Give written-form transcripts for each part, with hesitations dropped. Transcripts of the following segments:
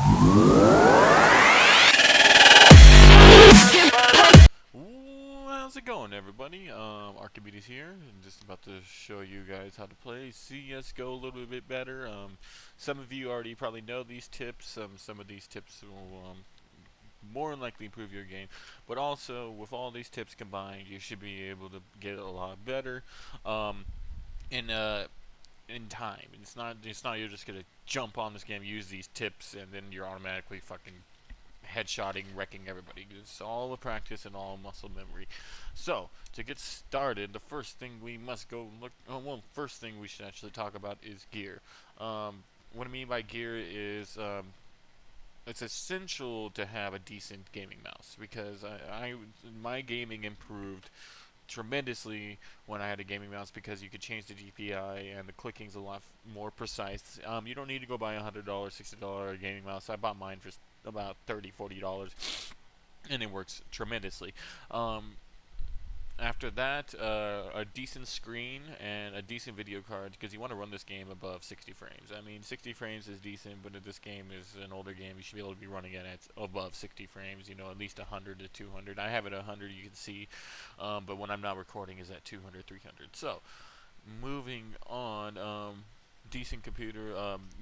How's it going, everybody? Acrimedes here, and just about to show you guys how to play CSGO a little bit better. Some of you already probably know these tips. Some of these tips will more than likely improve your game, but also with all these tips combined, you should be able to get a lot better. Um, in time. It's not you're just gonna jump on this game, use these tips, and then you're automatically fucking headshotting, wrecking everybody. It's all a practice and all muscle memory. So, to get started, the first thing we must go look. First thing we should actually talk about is gear. What I mean by gear is it's essential to have a decent gaming mouse because my gaming improved tremendously when I had a gaming mouse because you could change the DPI and the clicking's a lot more precise. You don't need to go buy a $100, $60 gaming mouse. I bought mine for about $30, $40, and it works tremendously. After that, a decent screen and a decent video card because you want to run this game above 60 frames. I mean, 60 frames is decent, but if this game is an older game, you should be able to be running it at above 60 frames. You know, at least 100 to 200. I have it at 100, you can see, but when I'm not recording, is at 200, 300. So, moving on, decent computer,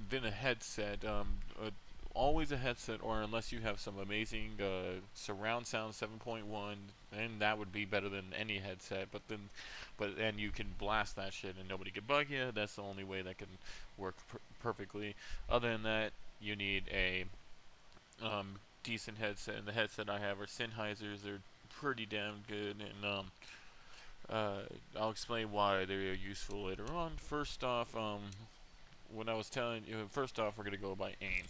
then a headset. Always a headset, or unless you have some amazing surround sound 7.1, and that would be better than any headset. But you can blast that shit and nobody can bug you. That's the only way that can work perfectly. Other than that, you need a decent headset, and the headset I have are Sennheisers. They're pretty damn good, and I'll explain why they're useful later on. First off, when I was telling you, first off, we're gonna go by aim.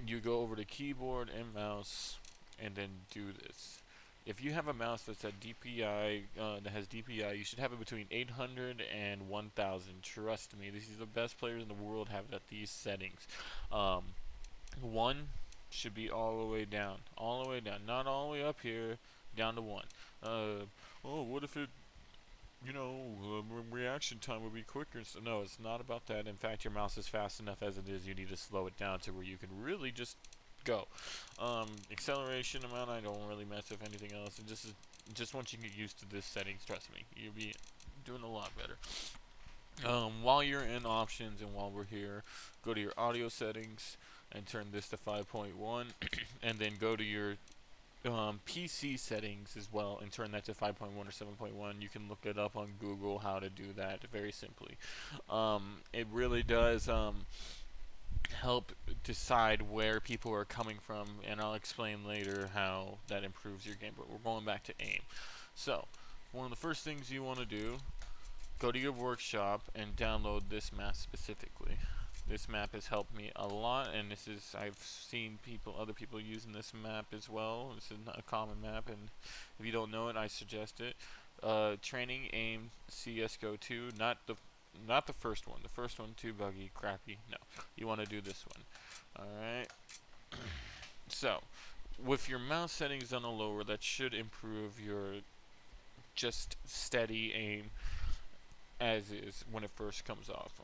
You go over to keyboard and mouse and then do this. If you have a mouse that's at DPI, that has DPI, you should have it between 800 and 1000. Trust me, these are the best players in the world have it at these settings. 1 should be all the way down, not all the way up here, down to 1. What if it reaction time would be quicker. So no, it's not about that. In fact, your mouse is fast enough as it is. You need to slow it down to where you can really just go. Acceleration amount, I don't really mess with anything else. And just once you get used to this settings, trust me, you'll be doing a lot better. While you're in options and while we're here, go to your audio settings and turn this to 5.1, and then go to your PC settings as well and turn that to 5.1 or 7.1. You can look it up on Google how to do that very simply. It really does help decide where people are coming from, and I'll explain later how that improves your game, but we're going back to aim. So, one of the first things you want to do, go to your workshop and download this map specifically. This map has helped me a lot, and I've seen other people using this map as well. This is not a common map, and if you don't know it, I suggest it. Training aim CSGO 2, not the first one. The first one too buggy, crappy. No, you want to do this one. All right. So, with your mouse settings on the lower, that should improve your just steady aim as is when it first comes off.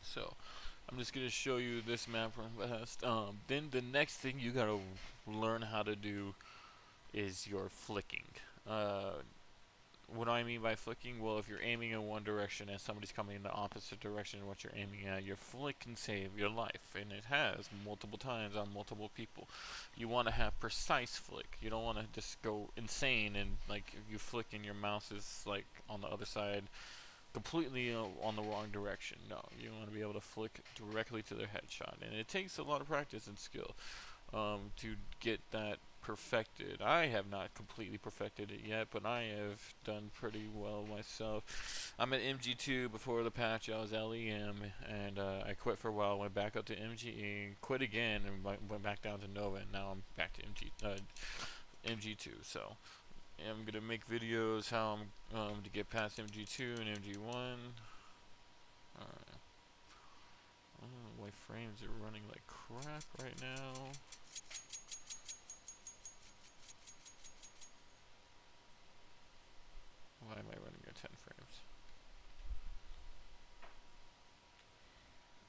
So, I'm just going to show you this map real fast. Then the next thing you got to learn how to do is your flicking. What do I mean by flicking? Well, if you're aiming in one direction and somebody's coming in the opposite direction of what you're aiming at, your flick can save your life, and it has multiple times on multiple people. You want to have precise flick. You don't want to just go insane and like if you flick and your mouse is like on the other side completely on the wrong direction. No, you want to be able to flick directly to their headshot, and it takes a lot of practice and skill to get that perfected. I have not completely perfected it yet, but I have done pretty well myself. I'm at MG2. Before the patch I was LEM, and I quit for a while, went back up to MGE, quit again, and went back down to Nova, and now I'm back to MG2. So I'm gonna make videos how I'm to get past MG2 and MG1. Alright. I don't know why frames are running like crap right now. Why am I running at 10 frames?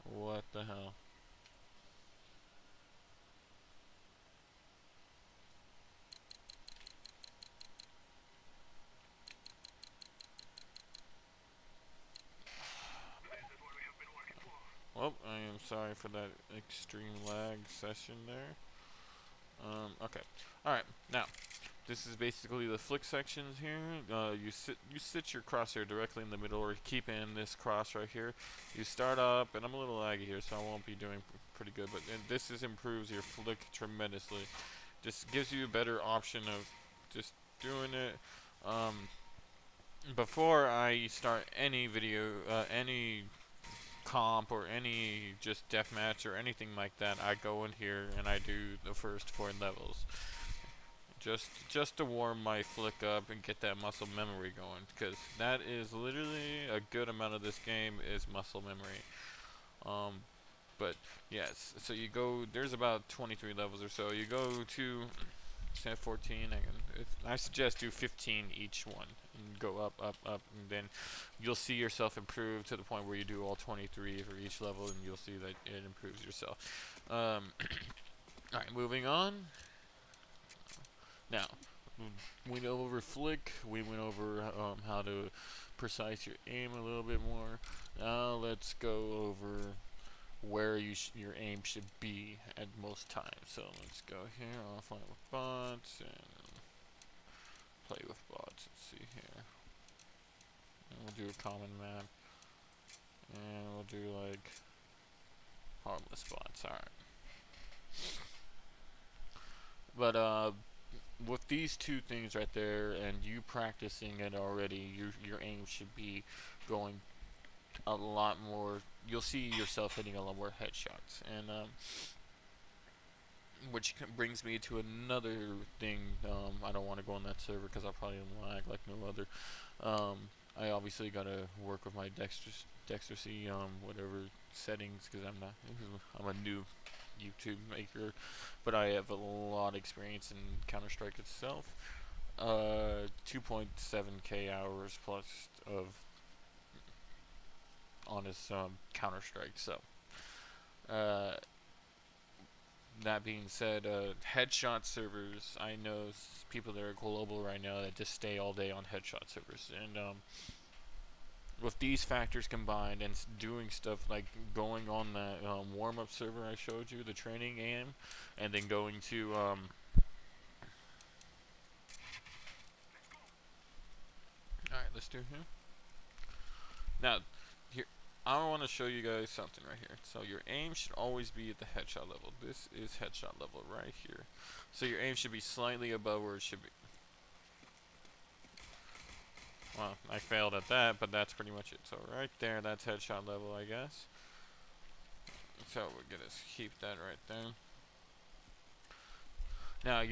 What the hell? Oh, I am sorry for that extreme lag session there. Okay. Alright, now, this is basically the flick sections here. You sit your crosshair directly in the middle, or keep in this cross right here. You start up, and I'm a little laggy here, so I won't be doing pretty good, but improves your flick tremendously. Just gives you a better option of just doing it. Before I start any video, any comp or any just deathmatch or anything like that, I go in here and I do the first 4 levels. Just to warm my flick up and get that muscle memory going, because that is literally a good amount of this game is muscle memory. Um, but yes, so you go. There's about 23 levels or so. You go to say 14. I suggest do 15 each one and go up, up, up, and then you'll see yourself improve to the point where you do all 23 for each level, and you'll see that it improves yourself. All right, moving on. Now, we went over flick. We went over how to precise your aim a little bit more. Now let's go over where your aim should be at most times. So let's go here, offline with bots, and play with bots. Let's see here. And we'll do a common map, and we'll do like harmless bots. All right. But with these two things right there, and you practicing it already, your aim should be going a lot more. You'll see yourself hitting a lot more headshots, and which brings me to another thing. I don't want to go on that server because I'll probably lag like no other. I obviously gotta work with my dexterity, whatever settings, because I'm a new YouTube maker, but I have a lot of experience in Counter-Strike itself. 2.7k hours plus of honest Counter-Strike. So, that being said, headshot servers, I know people that are global right now that just stay all day on headshot servers, and with these factors combined and doing stuff like going on that warm-up server I showed you, the training aim, and then going to alright, let's do here. Now, here, I want to show you guys something right here. So your aim should always be at the headshot level. This is headshot level right here. So your aim should be slightly above where it should be. Well, I failed at that, but that's pretty much it. So right there, that's headshot level, I guess. So we're gonna keep that right there. Now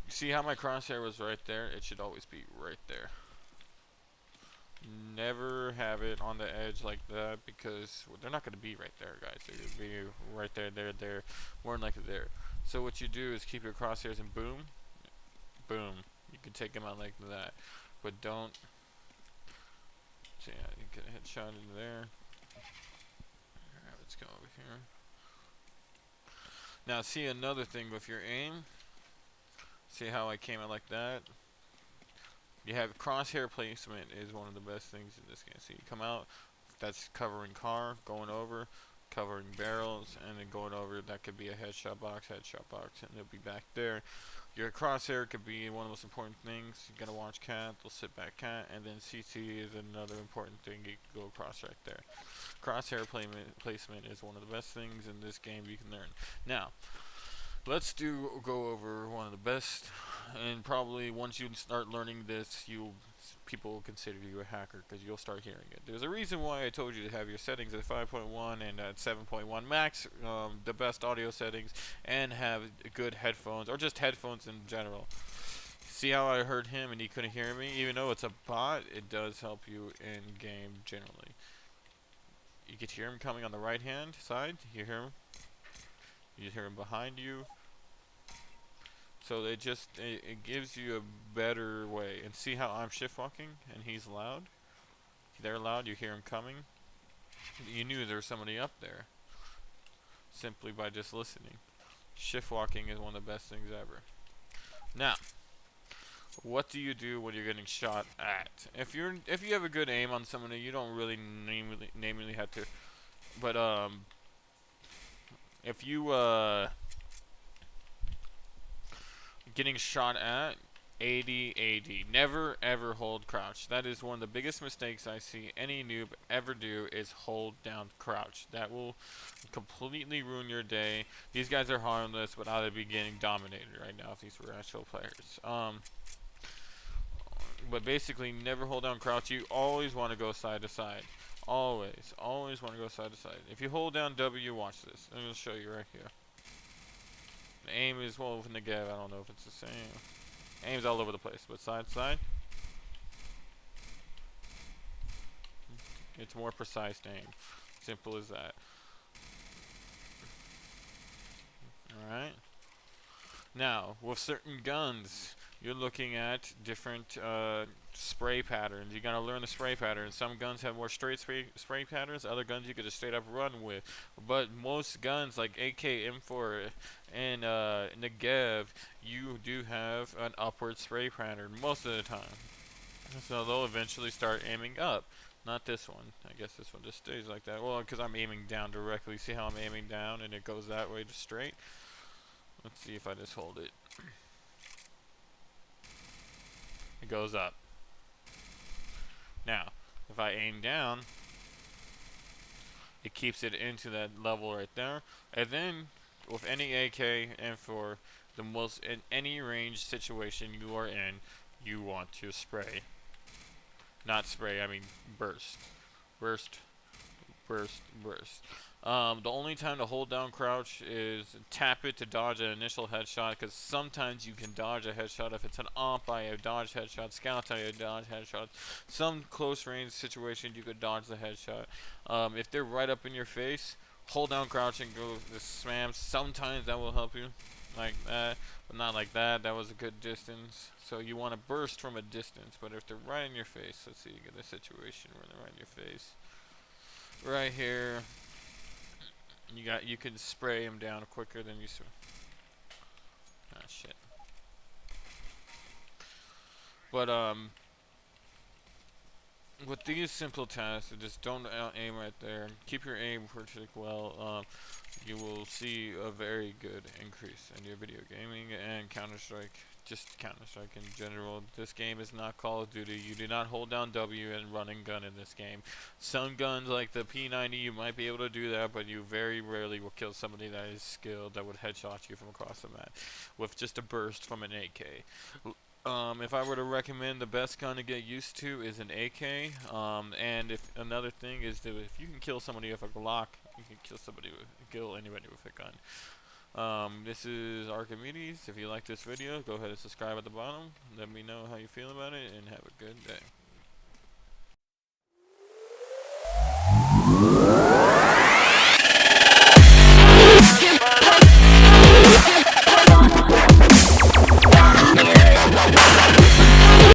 see how my crosshair was right there? It should always be right there. Never have it on the edge like that, because they're not gonna be right there, guys. They're gonna be right there, there, more than likely there. So what you do is keep your crosshairs and boom, boom. You can take them out like that, but don't. So yeah, you get a headshot into there. Alright, let's go over here. Now see another thing with your aim. See how I came out like that? You have crosshair placement is one of the best things in this game. So you come out, that's covering car, going over, covering barrels, and then going over, that could be a headshot box, and it'll be back there. Your crosshair could be one of the most important things. You gotta watch cat, they'll sit back cat, and then CC is another important thing. You can go across right there. Crosshair placement is one of the best things in this game you can learn. Now, let's go over one of the best, and probably once you start learning this, people will consider you a hacker because you'll start hearing it. There's a reason why I told you to have your settings at 5.1 and at 7.1 max, the best audio settings, and have good headphones, or just headphones in general. See how I heard him and he couldn't hear me? Even though it's a bot, it does help you in game generally. You can hear him coming on the right hand side. You hear him? You hear him behind you. So it gives you a better way. And see how I'm shift walking and he's loud? They're loud, you hear him coming. You knew there was somebody up there simply by just listening. Shift walking is one of the best things ever. Now, what do you do when you're getting shot at? If you have a good aim on somebody, you don't really namely have to. But if you getting shot at, 80. Never ever hold crouch. That is one of the biggest mistakes I see any noob ever do, is hold down crouch. That will completely ruin your day. These guys are harmless, but out of the beginning dominated right now if these were actual players. But basically, never hold down crouch. You always want to go side to side. Always want to go side to side. If you hold down W, watch this. I'm going to show you right here. The aim is, well, with Negev, I don't know if it's the same. Aim's all over the place, but side to side, it's more precise to aim. Simple as that. Alright. Now, with certain guns, you're looking at different spray patterns. You gotta learn the spray patterns. Some guns have more straight spray patterns. Other guns you could just straight up run with. But most guns like AK, M4, and Negev, you do have an upward spray pattern most of the time. So they'll eventually start aiming up. Not this one. I guess this one just stays like that. Well, because I'm aiming down directly. See how I'm aiming down and it goes that way just straight? Let's see if I just hold it. It goes up. Now, if I aim down, it keeps it into that level right there. And then, with any AK and for the most, in any range situation you are in, you want to spray. Not spray, I mean burst. Burst. The only time to hold down crouch is tap it to dodge an initial headshot, because sometimes you can dodge a headshot. If it's an op, I have dodge headshot. Scout, I have dodge headshot. Some close range situation, you could dodge the headshot. If they're right up in your face, hold down crouch and go the spam. Sometimes that will help you, like that, but not like that. That was a good distance. So you want to burst from a distance, but if they're right in your face, let's see, you get a situation where they're right in your face. Right here, you can spray them down quicker than you. Ah, shit. But with these simple tasks, just don't aim right there. Keep your aim pretty well. You will see a very good increase in your video gaming and Counter-Strike. Just Counter-Strike in general. This game is not Call of Duty. You do not hold down W and run and gun in this game. Some guns like the P90, you might be able to do that, but you very rarely will kill somebody that is skilled, that would headshot you from across the map with just a burst from an AK. If I were to recommend, the best gun to get used to is an AK. And if another thing is that if you can kill somebody with a Glock, you can kill anybody with a gun. This is Acrimedes. If you like this video, go ahead and subscribe at the bottom. Let me know how you feel about it, and have a good day.